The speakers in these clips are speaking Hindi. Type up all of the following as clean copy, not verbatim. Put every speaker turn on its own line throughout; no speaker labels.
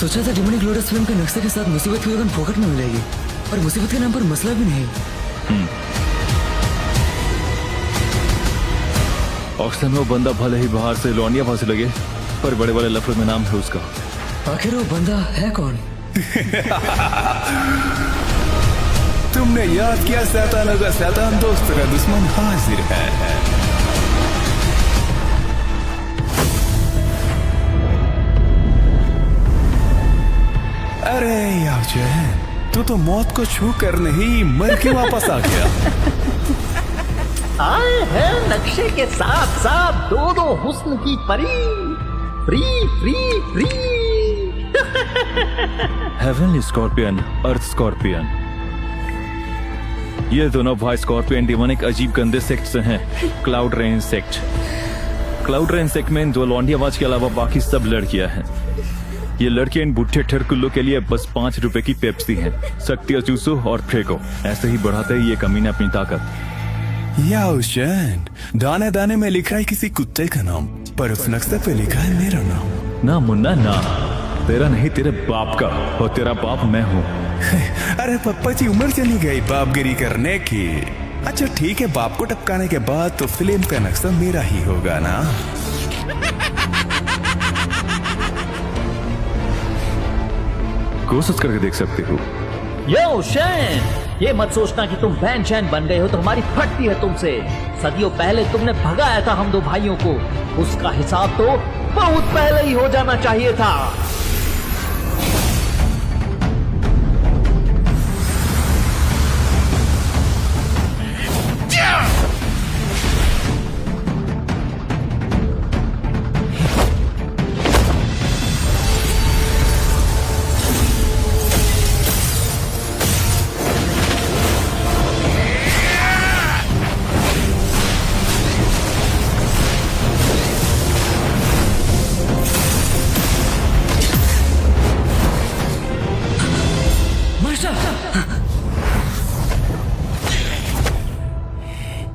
सोचा था डिमोनिक लोटस फिल्म के नक्शे के साथ मुसीबत की वेपन फोकट में मिलेगी, और मुसीबत के नाम पर मसला भी नहीं।
ऑक्सीजन में वो बंदा भले ही बाहर से लौंडिया फांसी लगे, पर बड़े बड़े लफड़े में नाम है उसका।
आखिर वो बंदा है कौन?
तुमने याद किया, शैतानों का शैतान दोस्त का दुश्मन हाजिर है। अरे यार, तू तो मौत को छू कर नहीं मर के वापस आ गया।
आए हैं नक्शे के साथ साथ दो हुस्न की परी, free free free.
Heavenly scorpion, earth scorpion, ये दोनों भाई स्कॉर्पियन डिमोनिक अजीब गंदे सेक्ट से हैं। Cloud rain sect. Cloud rain sect में इन दो लौंडियाबाज के अलावा बाकी सब लड़कियां हैं। ये लड़कियां इन बुढ़े ठरकुल्लों के लिए बस 5 रुपए की पेप्सी हैं। शक्ति चूसो और फेंको, ऐसे ही बढ़ाते ही ये कमीने अपनी ताकत।
याओशन, दाने दाने में लिखा है किसी कुत्ते का नाम, पर उस नक्शे पे लिखा है मेरा नाम।
ना मुन्ना ना, तेरा नहीं तेरे बाप का, और तेरा बाप मैं हूँ।
अरे पप्पा जी, उम्र चली गई बापगिरी करने की। अच्छा ठीक है, बाप को टपकाने के बाद तो फिल्म का नक्शा मेरा ही होगा ना।
कोशिश करके देख सकते हो।
यो शैन, ये मत सोचना कि तुम बैन चैन बन गए हो तो हमारी फटती है तुमसे। सदियों पहले तुमने भगाया था हम दो भाइयों को, उसका हिसाब तो बहुत पहले ही हो जाना चाहिए था।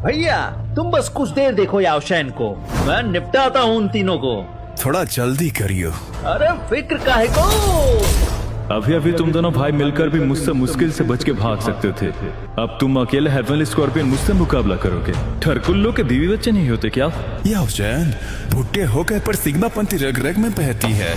भैया तुम बस कुछ देर देखो याओशैन को, मैं निपटाता हूँ उन तीनों को।
थोड़ा जल्दी करियो।
अरे फिक्र काहे को।
अभी अभी तुम दोनों भाई मिलकर भी मुझसे मुश्किल से बच के भाग सकते थे। अब तुम अकेले हेवनली स्कॉर्पियन मुझसे मुकाबला करोगे। ठरकुल्लों के बीवी बच्चे नहीं होते क्या?
याओशन, भुट्टे होकर पर सिग्मा पंथी रग रग में बहती है।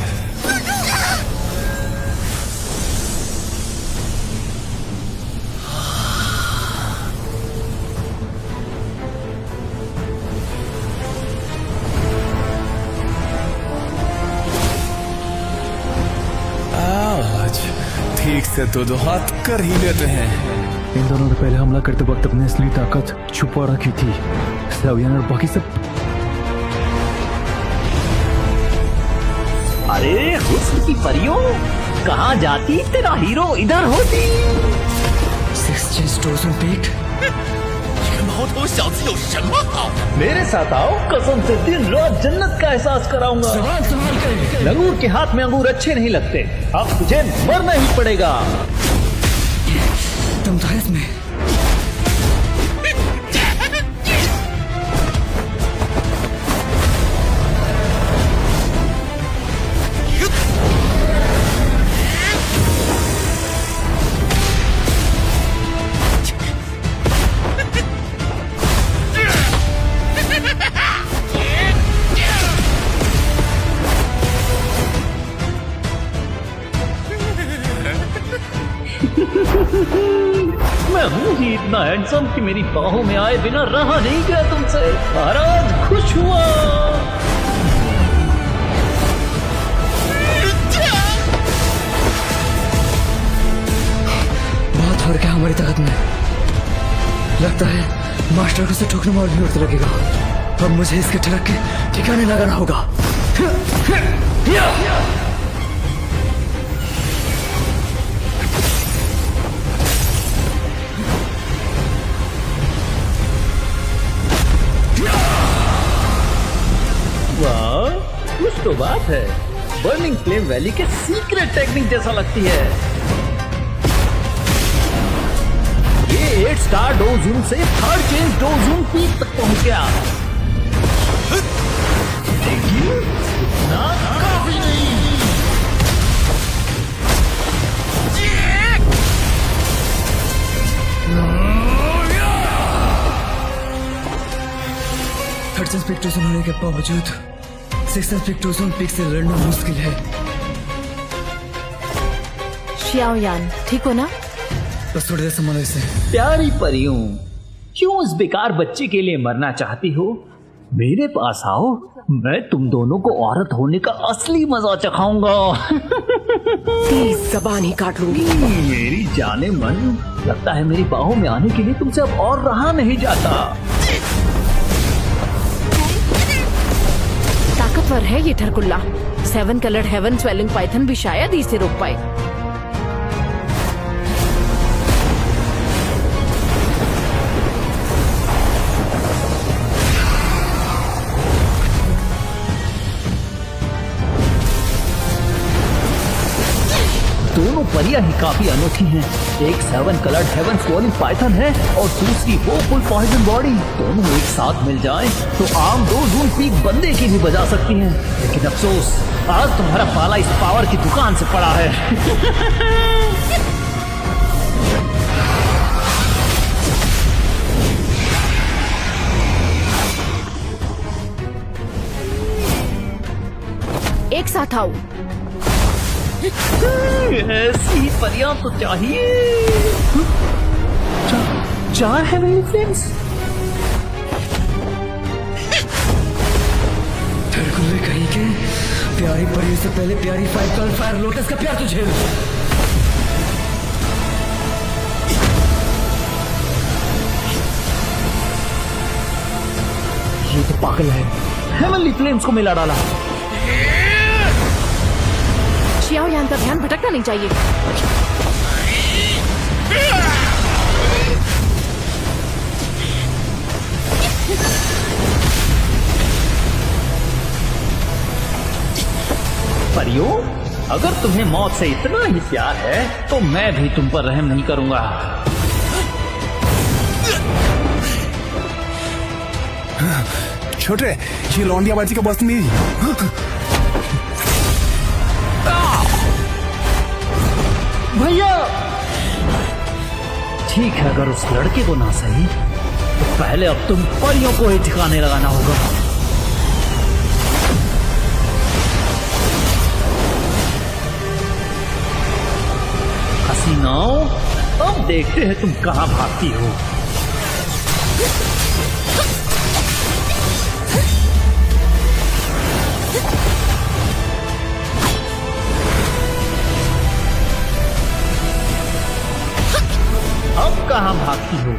ठीक से दो हाथ कर ही लेते हैं।
इन दोनों ने पहले हमला करते वक्त अपनी असली ताकत छुपा रखी थी। सवियन और बाकी सब।
अरे हुस्न की परियों, कहाँ जाती तेरा हीरो इधर होती।
6 चेस्ट डोजन पेट।
मेरे साथ आओ, कसम से दिन रात जन्नत का एहसास कराऊंगा। लंगूर के हाथ में अंगूर अच्छे नहीं लगते, अब तुझे मरना ही पड़ेगा।
तुम तो है इसमें।
मैं हूँ ही इतना हैंडसम कि मेरी बाहों में आए बिना रहा नहीं गया तुमसे। महाराज खुश हुआ।
बहुत फर्क है हमारी ताकत में। लगता है मास्टर को से ठोकने में और भी वक्त लगेगा। अब मुझे इसके ट्रक के ठिकाने लगाना होगा।
वाह, कुछ तो बात है। बर्निंग फ्लेम वैली के सीक्रेट टेक्निक जैसा लगती है। ये 8 स्टार डोजून से 3rd चेंज डोजून पीक तक पहुंच गया। लेकिन इतना काफी नहीं।
थर्ड सेंस पिक्टोजन होने के बावजूद सिक्स सेंस पिक्टोजन पिक से लड़ना मुश्किल है।
शियाओयान, ठीक हो ना?
बस थोड़ी देर संभालो इसे।
प्यारी परियों, क्यों इस बेकार बच्चे के लिए मरना चाहती हो? मेरे पास आओ, मैं तुम दोनों को औरत होने का असली मजा चखाऊंगा।
प्लीज जबान ही काट लूंगी।
मेरी जाने मन, लगता है मेरी बाहों में आने के लिए तुमसे अब और रहा नहीं जाता।
ताकतवर है ये ठरकुल्ला। 7 कलर्ड हेवन स्वेलिंग पाइथन भी शायद इसे रोक पाए।
दोनों परियां ही काफी अनोखी हैं। एक 7 कलर्ड हेवन स्वेलिंग पाइथन है और दूसरी होपफुल पॉइजन बॉडी। दोनों एक साथ मिल जाएं तो आम 2 जून पीक बंदे की भी बजा सकती हैं। लेकिन अफसोस, आज तुम्हारा पाला इस पावर की दुकान से पड़ा है।
एक साथ आओ।
ऐसी परियां तो चाहिए। 4 हेवनली फ्लेम्स।
ठरकुल्ले कहीं के, प्यारी परियों से पहले प्यारी 5 कलर फायर लोटस का प्यार तुझे।
ये तो पागल है, हेवनली फ्लेम्स को मिला डाला।
शियाओयान का ध्यान भटकना नहीं चाहिए।
परियों, अगर तुम्हें मौत से इतना ही प्यार है तो मैं भी तुम पर रहम नहीं करूंगा।
छोटे, ये लौंडियाबाजी का बस नहीं।
भैया, ठीक है, अगर उस लड़के को ना सही तो पहले अब तुम परियों को ही ठिकाने लगाना होगा। हसीनाओं, अब देखते हैं तुम कहां भागती हो। अब कहां भागती हो?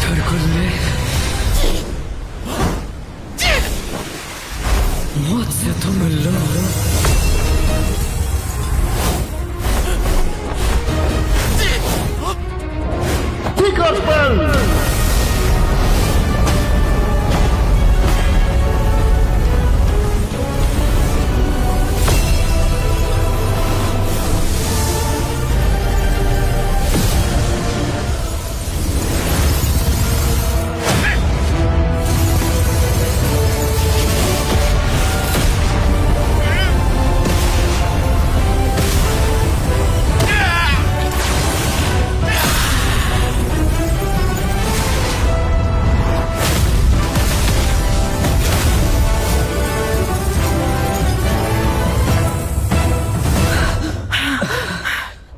ठरकुल्ले, मौत से तो मिल लो।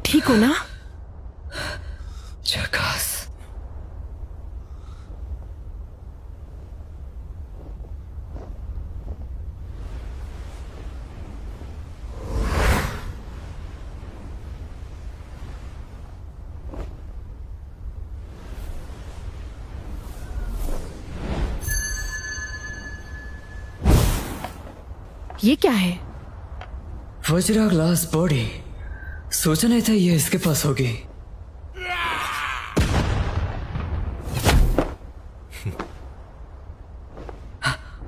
ठीक हो ना?
झकास।
ये क्या है?
Vajra glass body. सोचा नहीं था ये इसके पास होगी।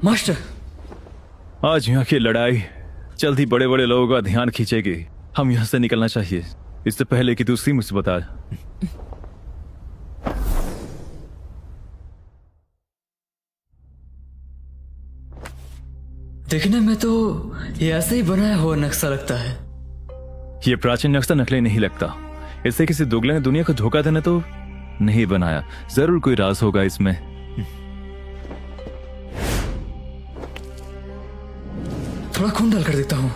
मास्टर,
आज यहाँ की लड़ाई जल्द ही बड़े बड़े लोगों का ध्यान खींचेगी। हम यहाँ से निकलना चाहिए इससे पहले कि दूसरी मुसीबत आए।
दिखने में तो ये ऐसे ही बनाया हुआ नक्शा लगता है।
ये प्राचीन नक्शा नकली नहीं लगता। इससे किसी दोगले ने दुनिया को धोखा देने तो नहीं बनाया। जरूर कोई राज होगा इसमें।
थोड़ा खून डाल कर देता हूं।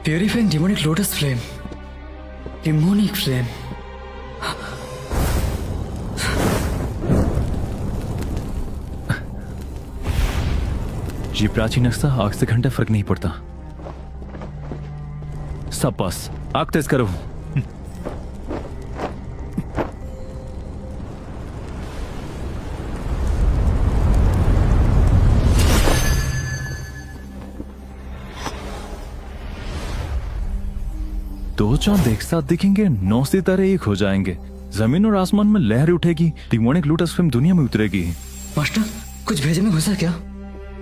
Purifying demonic lotus flame. Demonic flame.
ये प्राचीन नक्शा आग से घंटा फर्क नहीं पड़ता। सब पास आग तेज करो। दो चांद एक साथ दिखेंगे, 9 सितारे एक हो जाएंगे, जमीन और आसमान में लहर उठेगी, डिमोनिक लोटस फ्लेम दुनिया में उतरेगी।
मास्टर, कुछ भेजे में घुसा क्या?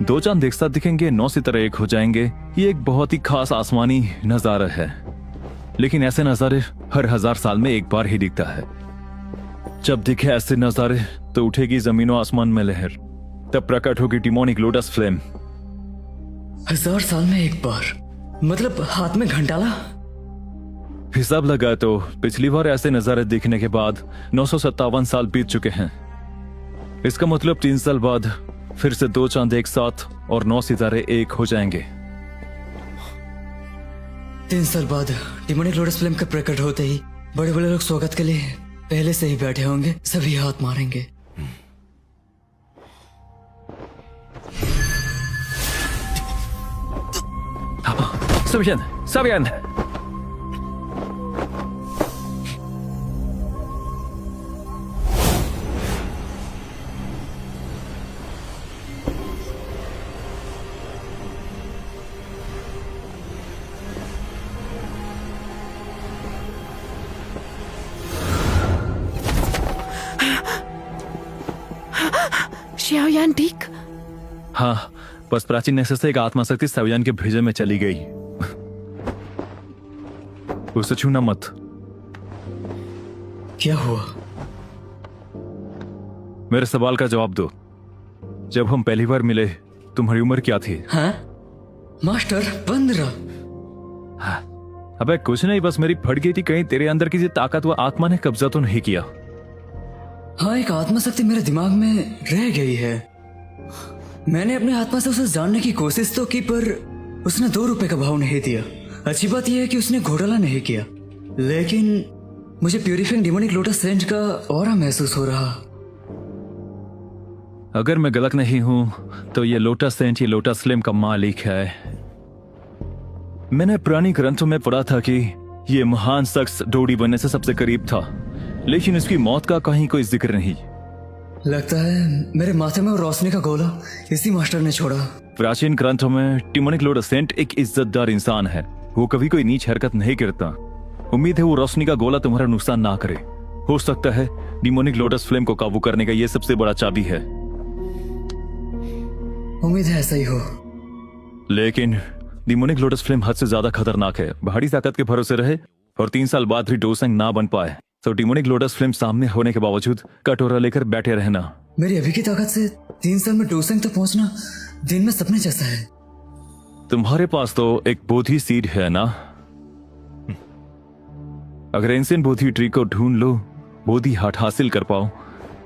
दो चांद एक साथ दिखेंगे, 9 सितारे एक हो जाएंगे। ये एक बहुत ही खास आसमानी नजारा है, लेकिन ऐसे नजारे हर 1000 साल में एक बार ही दिखता है। जब दिखे ऐसे नजारे तो उठेगी जमीन और आसमान में लहर, तब प्रकट होगी डिमोनिक लोटस फ्लेम।
1000 साल में एक बार मतलब हाथ में घंटाला?
हिसाब लगाए तो पिछली बार ऐसे नजारे दिखने के बाद 957 साल बीत चुके हैं। इसका मतलब 3 साल बाद फिर से दो चांद एक साथ और 9 सितारे एक हो जाएंगे।
3 साल बाद डिमोनिक लोटस फ्लेम का प्रकट होते ही बड़े बड़े लोग स्वागत के लिए पहले से ही बैठे होंगे, सभी हाथ मारेंगे।
सबियन
xiaoyan ठीक?
हाँ, बस प्राचीन नक्शे से एक आत्मा शक्ति सवियान के भेजे में चली गई। उसे छूना मत।
क्या हुआ?
मेरे सवाल का जवाब दो। जब हम पहली बार मिले तुम्हारी उम्र क्या थी?
हाँ? मास्टर 15।
अबे कुछ नहीं, बस मेरी फट गई थी। कहीं तेरे अंदर किसी ताकतवर आत्मा ने कब्जा तो नहीं किया?
हाँ, एक आत्मा शक्ति मेरे दिमाग में रह गई है। मैंने अपने आत्मा से उसे जानने की कोशिश तो की, पर उसने 2 रुपए का भाव नहीं दिया। अच्छी बात यह है कि उसने घोटाला नहीं किया, लेकिन मुझे प्यूरिफाइंग डिमोनिक लोटस सेंट का ऑरा महसूस हो रहा।
अगर मैं गलत नहीं हूं तो ये लोटस सेंट ये लोटस फ्लेम का मालिक है। मैंने पुरानी ग्रंथों में पढ़ा था कि ये महान शख्स डोडी बनने से सबसे करीब था, लेकिन इसकी मौत का कहीं कोई जिक्र नहीं।
लगता है मेरे माथे में वो रोशनी का गोला इसी मास्टर ने छोड़ा।
प्राचीन ग्रंथों में डिमोनिक लोटस सेंट एक इज्जतदार इंसान है। वो कभी कोई नीच हरकत नहीं करता। उम्मीद है वो रोशनी का गोला तुम्हारा नुकसान ना करे। हो सकता है डिमोनिक लोटस फ्लेम को काबू करने का ये सबसे बड़ा चाबी है।
उम्मीद है ऐसा ही हो।
लेकिन डिमोनिक लोटस फ्लेम हद से ज्यादा खतरनाक है। भारी ताकत के भरोसे रहे और 3 साल बाद भी डोसेंग ना बन पाए तो डिमोनिक लोटस फ्लेम सामने होने के बावजूद कटोरा लेकर बैठे रहना।
मेरी अभी की ताकत से 3 साल में डोसेंग तक पहुंचना दिन में सपने जैसा है।
तुम्हारे पास तो एक बोधि सीड है ना? अगर एंशिएंट बोधि ट्री को ढूंढ लो, बोधि हाट हासिल कर पाओ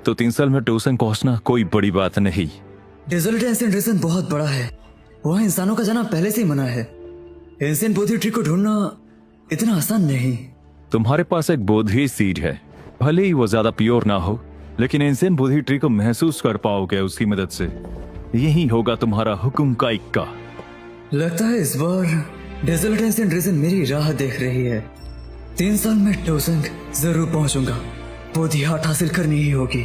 तो 3 साल में डोसेंग पहुंचना कोई बड़ी बात नहीं।
डेजर्ट एंशिएंट रीजन बहुत बड़ा है। वहाँ इंसानों का जाना पहले से ही मना है। एंशिएंट बोधि ट्री को ढूंढना इतना आसान नहीं।
तुम्हारे पास एक बोधि सीड है, भले ही वो ज्यादा प्योर ना हो, लेकिन एंशिएंट बोधि ट्री को महसूस कर पाओगे उसकी मदद से। यही होगा तुम्हारा हुक्म का इक्का।
लगता है इस बार डेजर्ट एंशिएंट रीजन मेरी राह देख रही है। 3 साल में डोसेंग जरूर पहुंचूंगा। बोधि हाट हासिल करनी ही होगी।